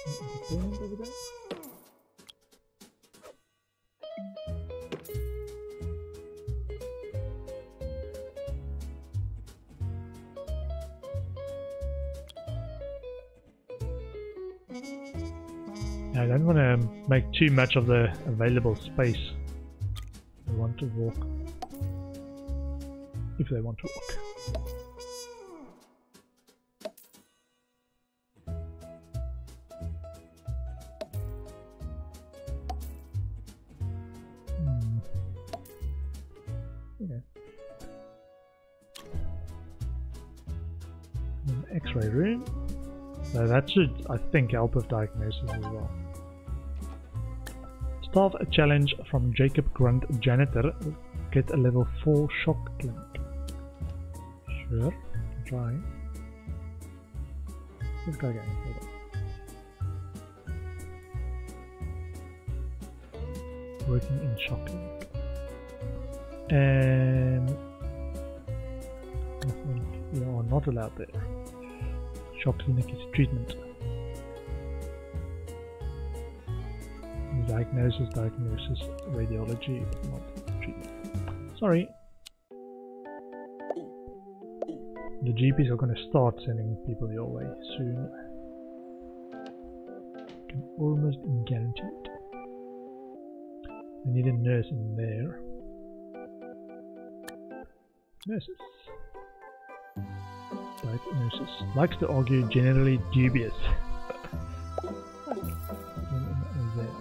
Entertainment over there. I don't want to make too much of the available space. I want to walk. If they want to walk. Okay. An X-ray room. So that should, I think, help with diagnosis as well. Staff a challenge from Jacob Grunt, janitor. Get a level 4 shock clinic. Sure, try. This guy getting it. Working in shock clinic. And nothing, you are not allowed there. Shock clinic is treatment. Diagnosis, radiology, not treatment. Sorry. The GPs are going to start sending people your way soon. Can almost guarantee it. We need a nurse in there. Nurses. Diagnosis. Likes to argue, generally dubious. There.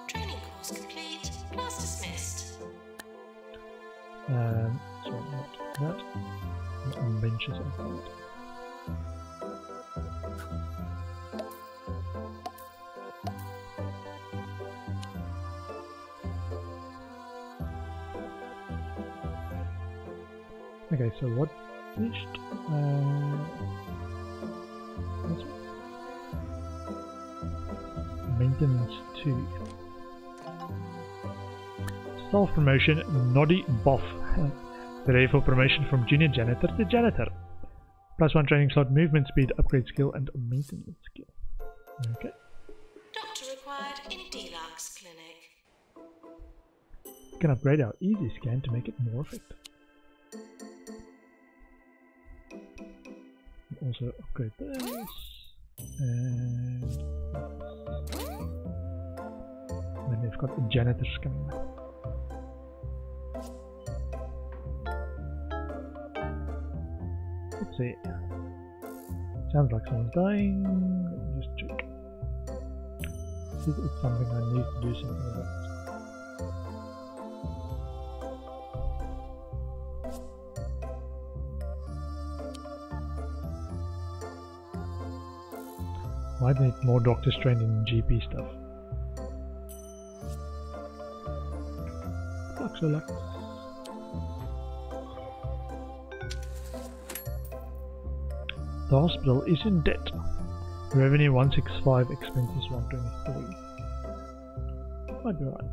Training course complete. Class dismissed. So not that. Not benches outside. Okay, so what finished? Maintenance 2. Staff promotion, Noddy Boff. Ready for promotion from junior janitor to janitor. +1 training slot, movement speed, upgrade skill, and maintenance skill. Okay. Doctor required in Deluxe Clinic. We can upgrade our easy scan to make it more effective. Also upgrade this. And then they've got the janitors coming now. Let's see. Sounds like someone's dying. Let me just check. See if it's something I need to do something about. Might need more doctors trained in GP stuff. Lux. The hospital is in debt. Revenue 165, expenses 123. Might be right.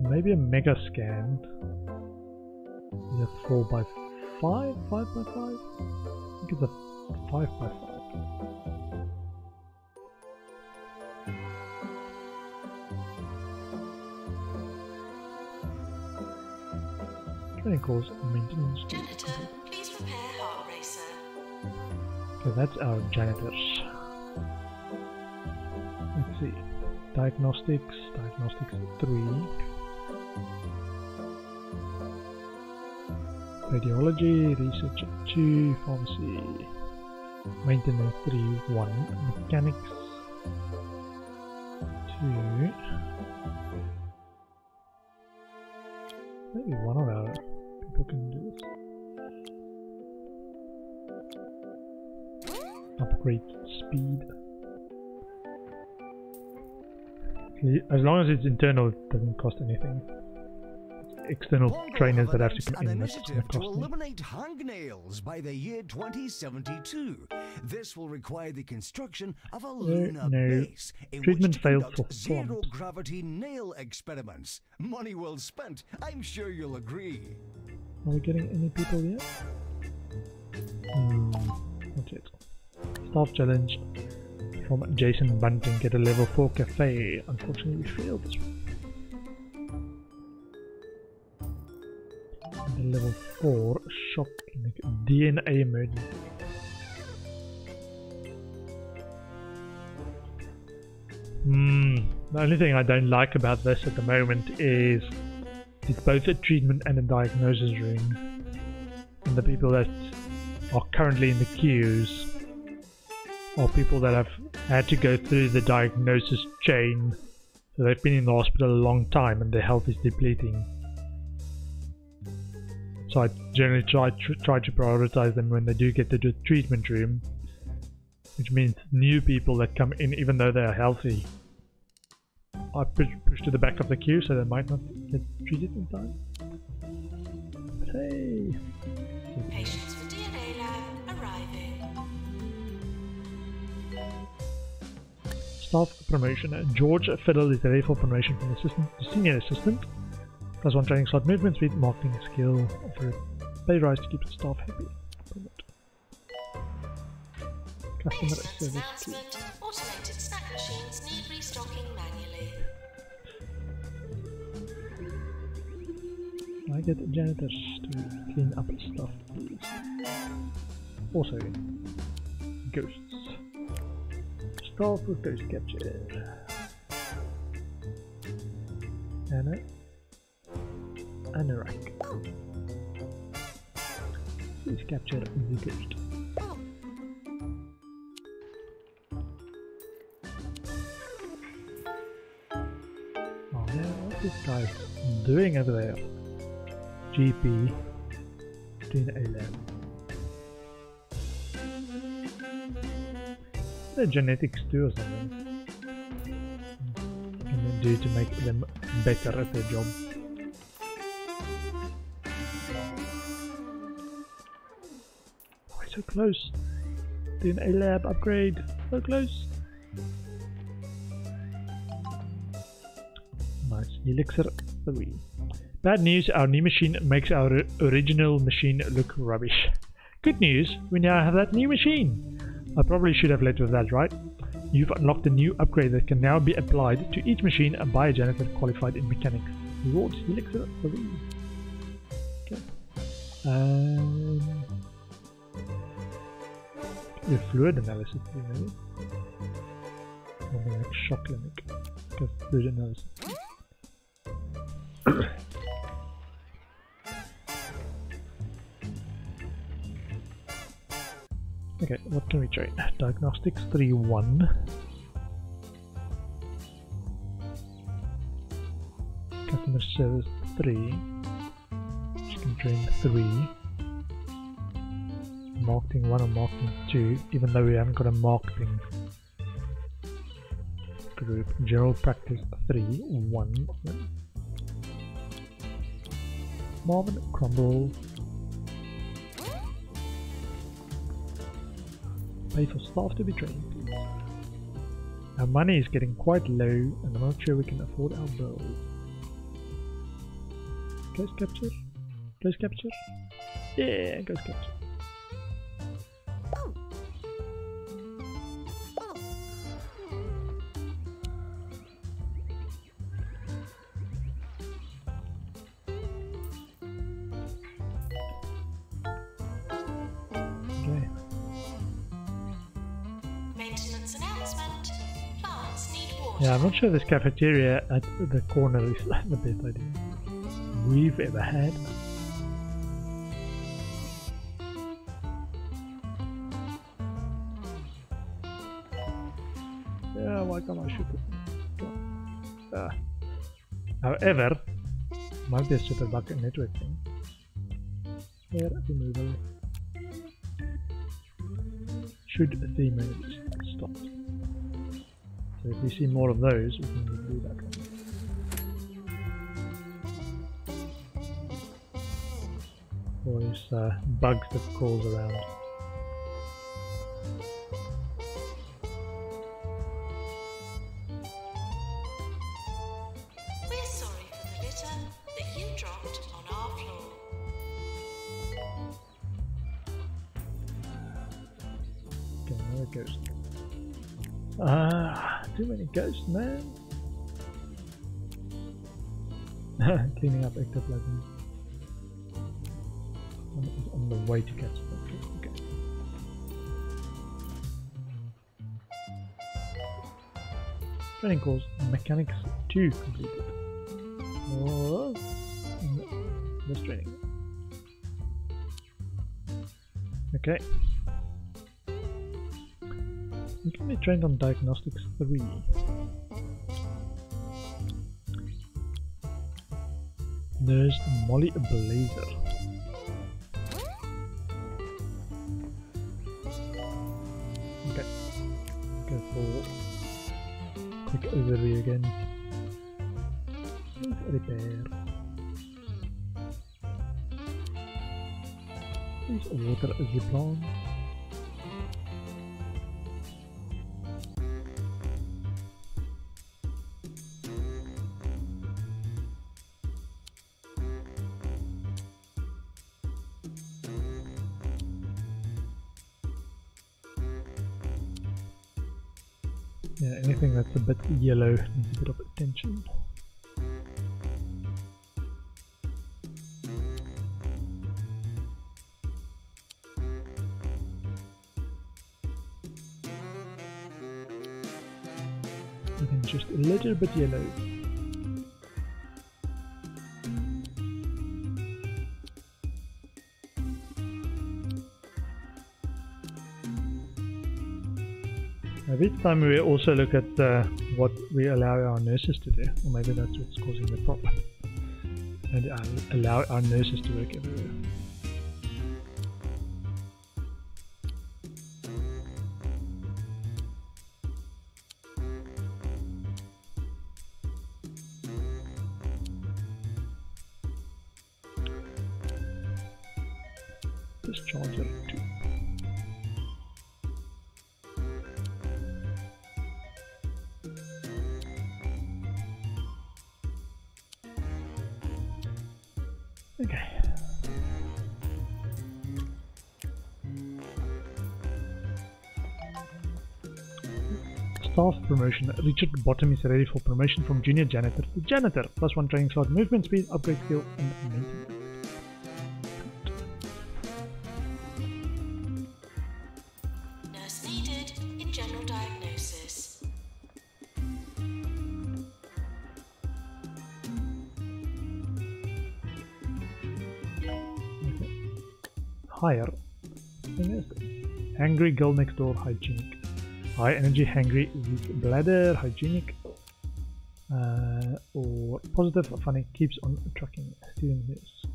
Maybe a mega scan. Is a 4x5? 5x5? I think it's a 5x5. Training course maintenance. Janitor, please repair heart racer. Okay, that's our janitors. Let's see. Diagnostics 3. Radiology, research 2, pharmacy, maintenance 3, 1, mechanics 2. Maybe one of our people can do this. Upgrade speed. As long as it's internal, it doesn't cost anything. Let's external trainers that have to announced come an in. That's initiative to gonna cost me. eliminate hangnails by the year 2072. This will require the construction of a lunar no. base in Treatment which to failed conduct for zero swamps. gravity nail experiments. Money well spent. I'm sure you'll agree. Are we getting any people yet? Not yet. Staff challenge from Jason Bunting. Get a level 4 cafe. Unfortunately, we failed this one. And a level 4 shock clinic. DNA emergency. The only thing I don't like about this at the moment is it's both a treatment and a diagnosis room. And the people that are currently in the queues are people that have had to go through the diagnosis chain. So they've been in the hospital a long time and their health is depleting. So I generally try to prioritize them when they do get to the treatment room, which means new people that come in even though they are healthy are pushed to the back of the queue, so they might not get treated in time. But hey! Patients for DNA lab arriving. Staff promotion. George Fiddle is ready for promotion from assistant to senior assistant. +1 training slot, movement speed, marketing skill, offer a pay rise to keep the staff happy. Promote. Customer Maintenance service key. announcement. Automated snack machines need restocking manually. Can I get janitors to clean up stuff, please? Also, ghosts. Staff with ghost capture. Anna. Anorak. Please capture the ghost. Oh man, what's this guy doing over there? GP doing A lab. The genetics too or something. What can they do to make them better at their job? Oh, we're so close. Doing A lab upgrade. So close. Nice. Elixir 3. Bad news, our new machine makes our original machine look rubbish. Good news, we now have that new machine. I probably should have led with that, right? You've unlocked a new upgrade that can now be applied to each machine by a janitor qualified in mechanics. Rewards, Elixir 3. Okay. The fluid analysis, maybe? Or maybe like shock clinic. Okay, fluid analysis. Okay, what can we train? Diagnostics 3-1. Customer service 3. Which can train 3. Marketing 1 or marketing 2, even though we haven't got a marketing group. General practice 3-1. Marvin Crumble. Pay for staff to be trained, please. Our money is getting quite low and I'm not sure we can afford our bills. Ghost capture? Ghost capture? Yeah, ghost capture. Yeah, I'm not sure this cafeteria at the corner is the best idea we've ever had. Yeah, why can't I shoot it? However, might be a super bug in network thing. Air removal. Should the modes stop? So if we see more of those, we can do that one. Always bugs that crawls around. We're sorry for the litter that you dropped on our floor. Okay, another ghost. Too many ghosts, man. Cleaning up ectoplasm. On the way to catch them. Okay. Training course Mechanics 2 completed. Oh, this training. Okay. You can be trained on Diagnostics 3. There's Molly Blazer. Okay. Go for quick overview again. Repair. Please water the plant. Yeah, anything that's a bit yellow needs a bit of attention. Even just a little bit yellow. Each time we also look at what we allow our nurses to do, or maybe that's what's causing the problem. And allow our nurses to work everywhere. Discharger 2. Okay. Staff promotion. Richard Bottom is ready for promotion from junior janitor to janitor. +1 training slot, movement speed, upgrade skill, and maintenance. Nurse needed in general diagnosis. Higher. Hungry girl next door, hygienic. High energy, hungry, weak bladder, hygienic. Or positive, funny, keeps on trucking. Student this.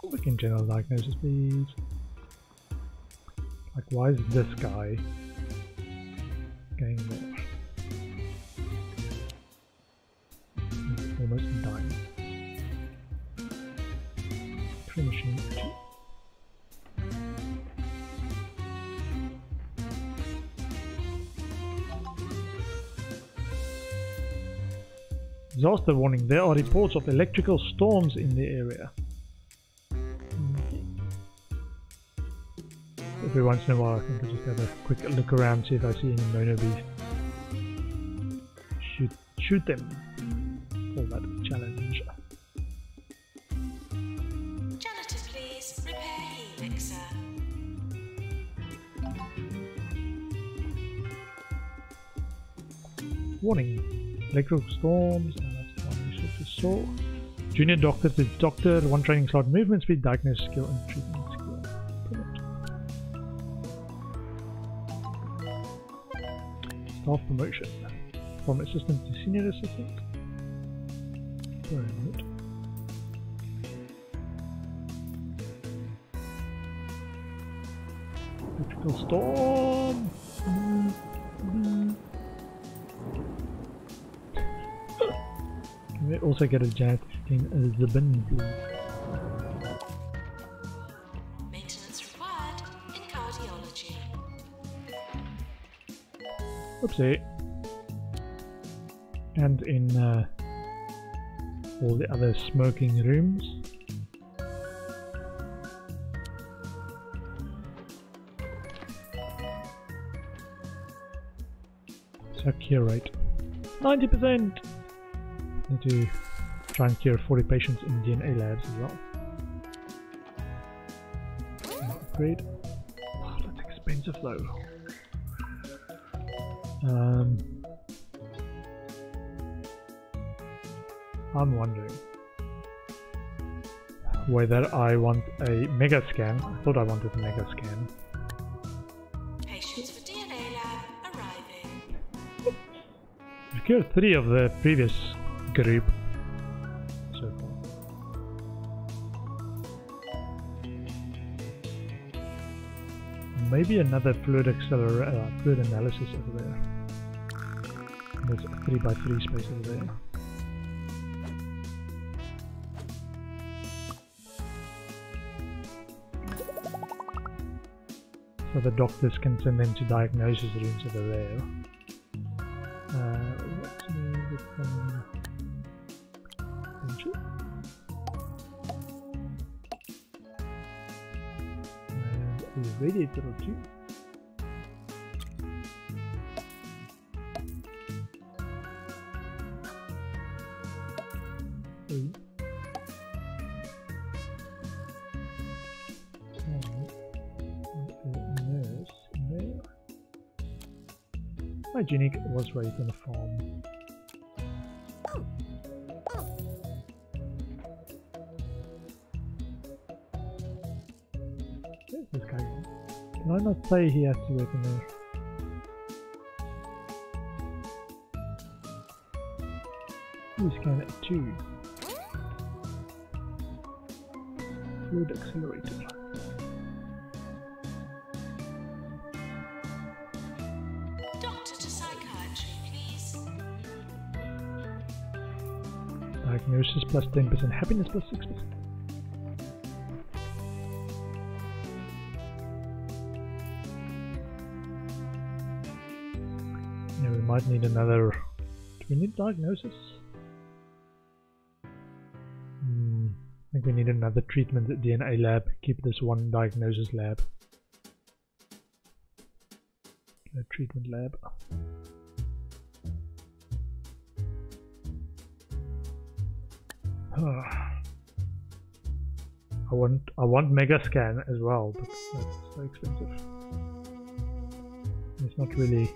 Look in general diagnosis, please. Like, why is this guy going there? He's almost dying. Machine 2. Disaster warning. There are reports of electrical storms in the area. Every once in a while I think I'll just have a quick look around, see if I see any Mono Beast. Shoot them for that challenge. Janitor, please repair Helixer. Warning. Electrical storms. That's the one we should just saw. Junior doctor to doctor. 1 training slot. Movement speed, diagnosis skill, and treatment skill. Brilliant. Staff promotion. From assistant to senior assistant. Brilliant. Electrical storm. Can we also get a janitor to clean the bin, please? Oopsie. And in all the other smoking rooms. So cure rate 90%. Need to try and cure 40 patients in DNA labs as well. Upgrade. Oh, that's expensive though. I'm wondering whether I want a mega scan. I thought I wanted a mega scan. Patients for DNA lab arriving. We've cured 3 of the previous group so far. Maybe another fluid fluid analysis over there. There's a 3x3 space over there. So the doctors can send them to diagnosis rooms over there. What's needed from Benji? And a radiator or 2. Hygienic was raised on a farm. Where's this guy? Can I not say he has to work in there? You scan it too. Fluid accelerator. Diagnosis plus 10%, happiness plus 6%. Yeah, we might need another. Do we need diagnosis? I think we need another treatment at DNA lab. Keep this one diagnosis lab. A treatment lab. I want mega scan as well, but that's so expensive. There's not really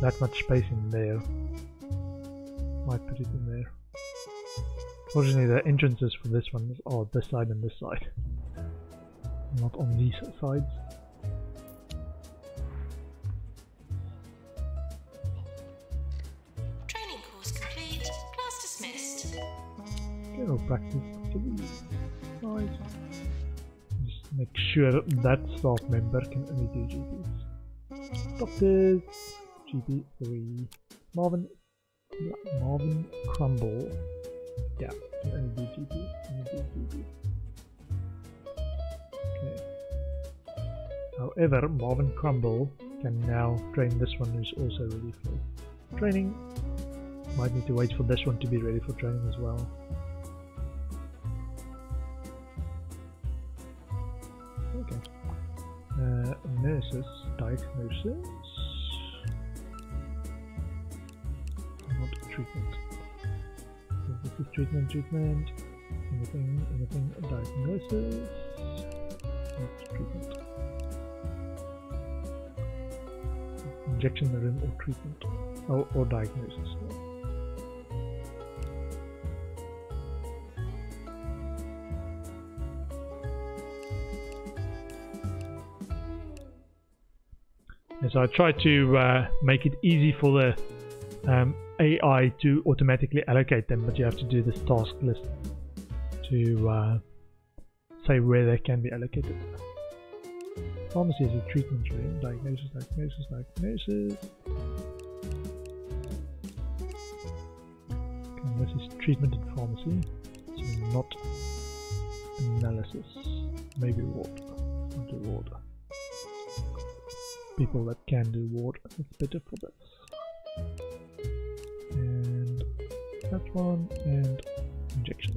that much space in there. Might put it in there. Fortunately, the entrances for this one are this side and this side, not on these sides. Training course complete. Class dismissed. General practice activities. Nice. Just make sure that staff member can only do GPs. Doctors, GP 3. Marvin Crumble. Yeah, can only do GP. Okay. However, Marvin Crumble can now train this one who's also ready for training. Might need to wait for this one to be ready for training as well. Okay. Nurses, diagnosis. Not treatment. So this is treatment. Anything, diagnosis. Not treatment. Injection in the room or treatment. Or diagnosis. So I try to make it easy for the AI to automatically allocate them, but you have to do this task list to say where they can be allocated. Pharmacy is a treatment room. Diagnosis. Okay, this is treatment in pharmacy, so not analysis. Maybe ward. Not do ward. B people that can do ward. That's better for this. And that one, and injection.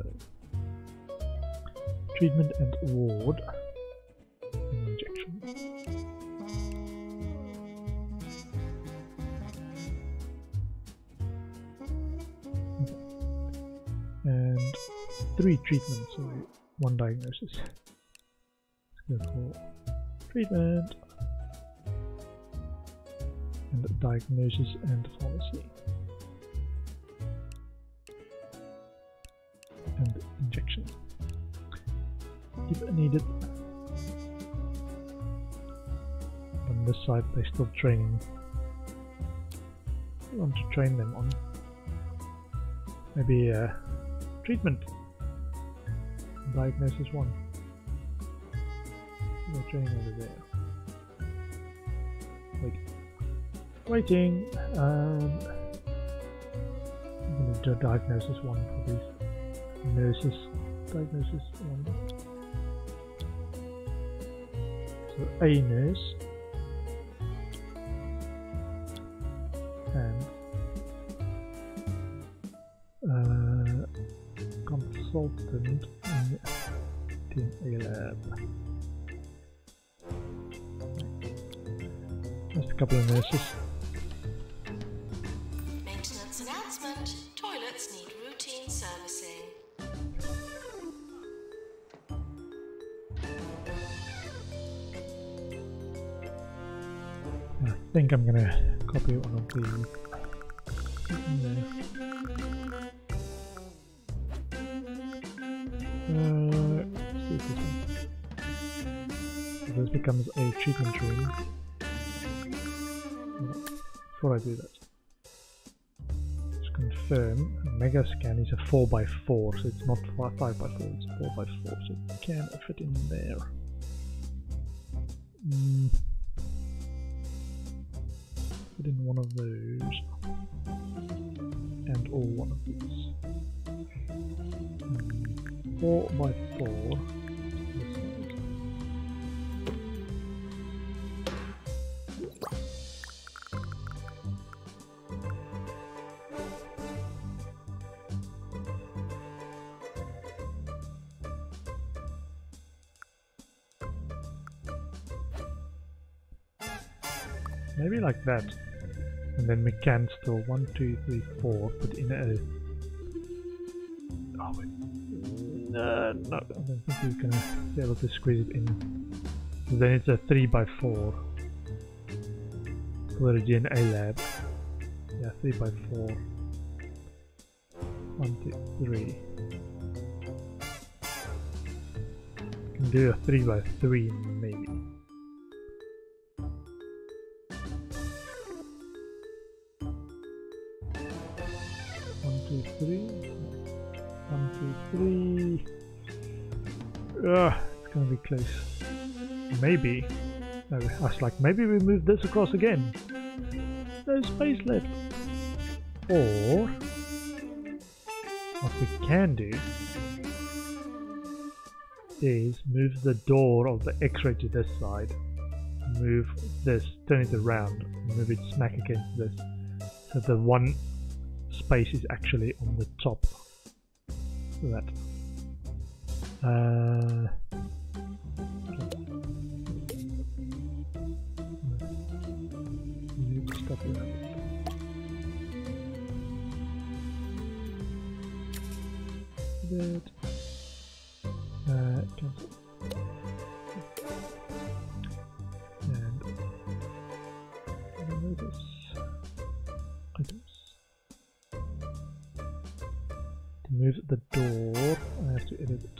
Treatment and ward. And injection. And 3 treatments, so 1 diagnosis. Let's go for treatment and diagnosis and pharmacy and injection if needed. On this side they're still training. I want to train them on maybe treatment. Diagnosis 1. No training over there. Waiting. I'm going to do diagnosis 1 for these nurses. Diagnosis 1. So a nurse and consultant in Team A Lab. Just a couple of nurses. Maintenance announcement. Toilets need routine servicing. I think I'm gonna copy one of the. See this one. So this becomes a treatment room. Before I do that, just confirm Mega Scan is a 4x4, so it's not 5x4, it's 4x4, so it can fit in there. Put in one of those and all one of these. 4x4. Maybe like that, and then we can still 1, 2, 3, 4 put in a. Oh wait, no, I don't think we're gonna be able to squeeze it in. So then it's a 3x4. Put it in A Lab. Yeah, 3x4. 1, 2, 3. Can do a 3x3 maybe. 3. 1, 2, 3. It's gonna be close. Maybe. No, I was like, maybe we move this across again. There's space left. Or what we can do is move the door of the X-ray to this side. Move this, turn it around, move it smack against this. So the one space is actually on the top. So that. Stuff around it. That. Cancel. And remove this. Items. To move the door, I have to edit it.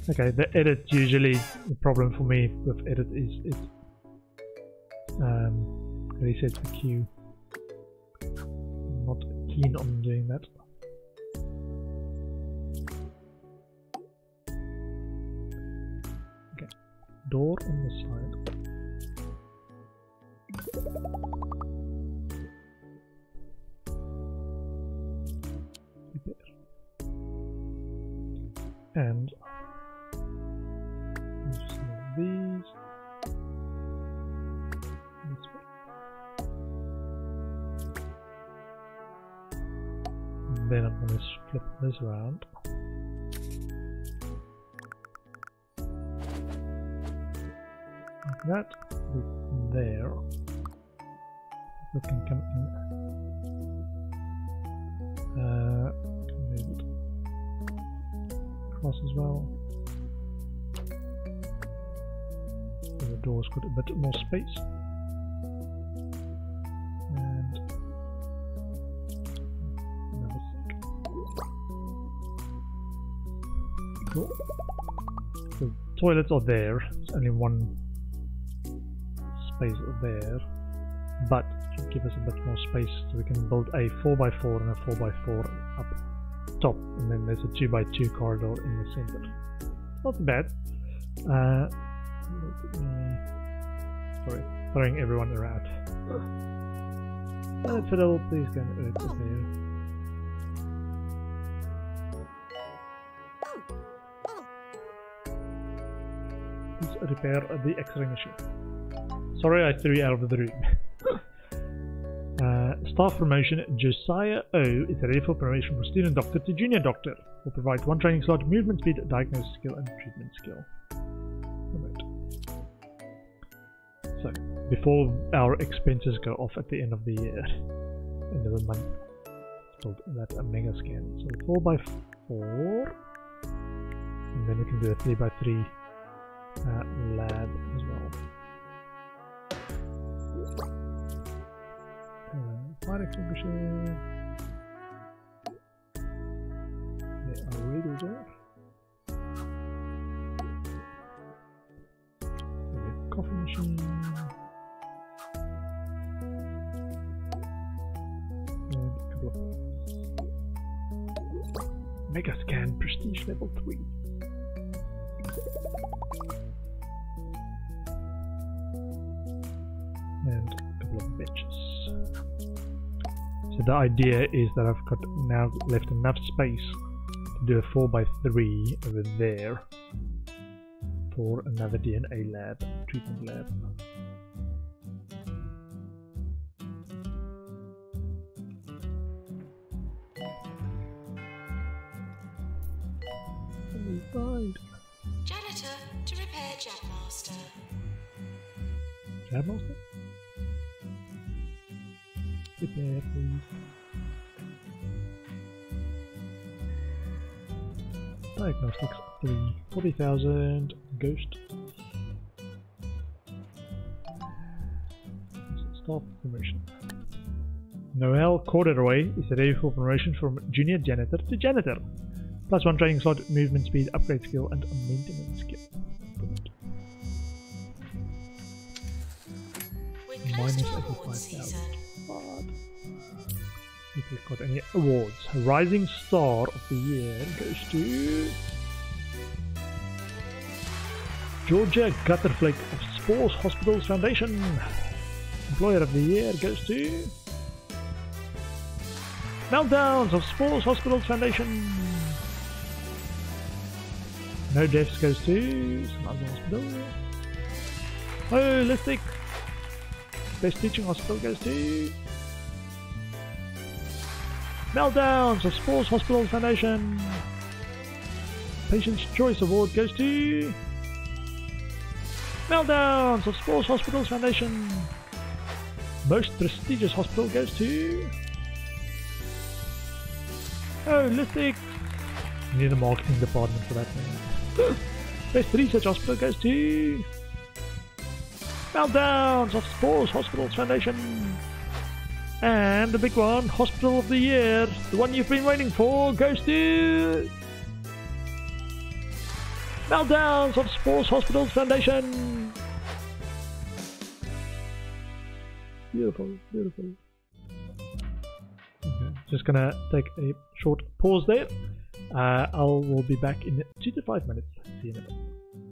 Okay, the edit usually, the problem for me with edit is it resets the queue. I'm not keen on doing that. Okay, door on the side. And some of these. then I'm going to flip this around. Like that. There. We can come in. Move it across as well. So the door's got a bit more space. And another sink. Cool. The toilets are there. There's only one space there, but it should give us a bit more space so we can build a 4x4 and a 4x4 up top, and then there's a 2x2 corridor in the center. Not bad. Sorry, throwing everyone around. Fiddle, please go and earth there. Please repair the X-ray machine. Sorry, I threw you out of the room. Staff promotion. Josiah O is ready for promotion from student doctor to junior doctor. Will provide 1 training slot, movement speed, diagnosis skill, and treatment skill. Right. So, before our expenses go off at the end of the year, end of the month, build that a mega scan. So 4x4, and then we can do a 3x3 lab as well. Fire extinguisher. They are already there. Coffee machine. And a couple of Mega Scan Prestige level 3. And a couple of benches. So the idea is that I've got now left enough space to do a 4x3 over there for another DNA lab, treatment lab. Janitor to repair Jabmaster. Jabmaster? Repair, please. Diagnostics 3, 40,000. Ghost. Staff promotion. Noel Corderoy is ready for promotion from junior janitor to janitor. Plus 1 training slot, movement speed, upgrade skill, and maintenance skill. We're close to award season. If we've got any awards. Rising Star of the Year goes to Georgia Gutterflake of Spores Hospitals Foundation. Employer of the Year goes to Meltdowns of Spores Hospitals Foundation. No deaths goes to some other hospital. Holistic Best Teaching Hospital goes to Meltdowns of Spores Hospitals Foundation. Patient's Choice Award goes to Meltdowns of Spores Hospitals Foundation. Most Prestigious Hospital goes to Holistic. Need a marketing department for that name. Best Research Hospital goes to Meltdowns of Spores Hospitals Foundation. And the big one, Hospital of the Year, the one you've been waiting for, goes to Meltdowns of Spores Hospitals Foundation. Beautiful, beautiful. Okay, just gonna take a short pause there. We'll be back in 2 to 5 minutes. See you in a minute.